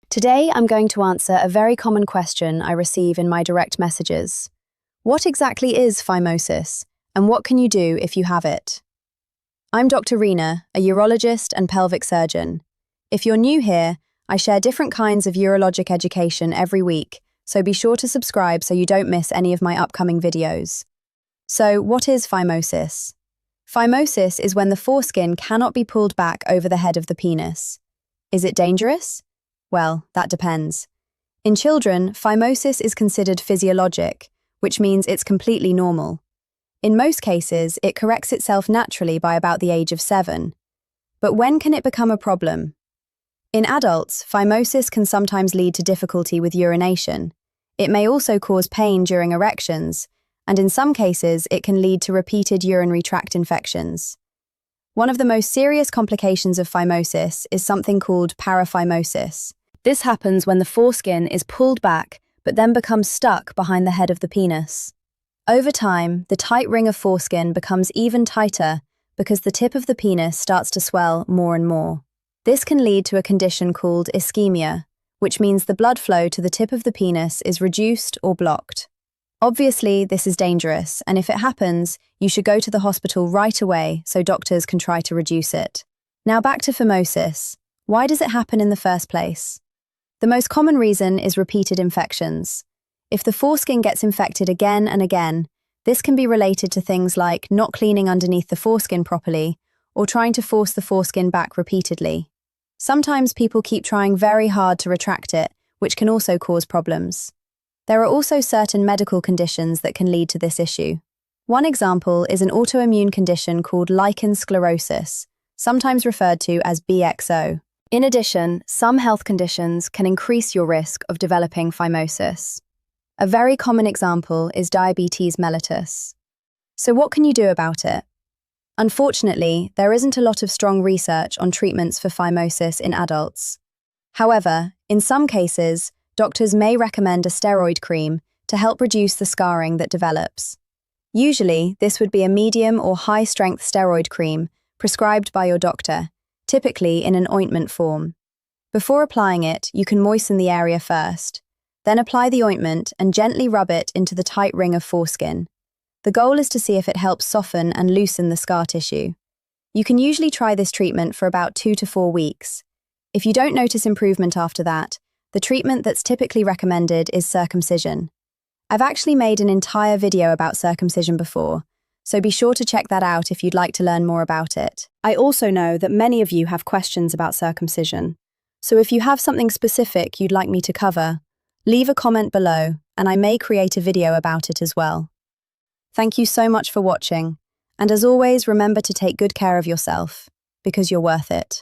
Today, I'm going to answer a very common question I receive in my direct messages. What exactly is phimosis, and what can you do if you have it? I'm Dr. Rena, a urologist and pelvic surgeon. If you're new here, I share different kinds of urologic education every week, so be sure to subscribe so you don't miss any of my upcoming videos. So, what is phimosis? Phimosis is when the foreskin cannot be pulled back over the head of the penis. Is it dangerous? Well, that depends. In children, phimosis is considered physiologic, which means it's completely normal. In most cases, it corrects itself naturally by about the age of 7. But when can it become a problem? In adults, phimosis can sometimes lead to difficulty with urination. It may also cause pain during erections, and in some cases, it can lead to repeated urinary tract infections. One of the most serious complications of phimosis is something called paraphimosis. This happens when the foreskin is pulled back but then becomes stuck behind the head of the penis. Over time, the tight ring of foreskin becomes even tighter because the tip of the penis starts to swell more and more. This can lead to a condition called ischemia, which means the blood flow to the tip of the penis is reduced or blocked. Obviously, this is dangerous, and if it happens, you should go to the hospital right away so doctors can try to reduce it. Now back to phimosis. Why does it happen in the first place? The most common reason is repeated infections. If the foreskin gets infected again and again, this can be related to things like not cleaning underneath the foreskin properly or trying to force the foreskin back repeatedly. Sometimes people keep trying very hard to retract it, which can also cause problems. There are also certain medical conditions that can lead to this issue. One example is an autoimmune condition called lichen sclerosus, sometimes referred to as BXO. In addition, some health conditions can increase your risk of developing phimosis. A very common example is diabetes mellitus. So what can you do about it? Unfortunately, there isn't a lot of strong research on treatments for phimosis in adults. However, in some cases, doctors may recommend a steroid cream to help reduce the scarring that develops. Usually, this would be a medium or high-strength steroid cream prescribed by your doctor, typically in an ointment form. Before applying it, you can moisten the area first. Then apply the ointment and gently rub it into the tight ring of foreskin. The goal is to see if it helps soften and loosen the scar tissue. You can usually try this treatment for about 2 to 4 weeks. If you don't notice improvement after that, the treatment that's typically recommended is circumcision. I've actually made an entire video about circumcision before, so be sure to check that out if you'd like to learn more about it. I also know that many of you have questions about circumcision, so if you have something specific you'd like me to cover, leave a comment below and I may create a video about it as well. Thank you so much for watching, and as always, remember to take good care of yourself, because you're worth it.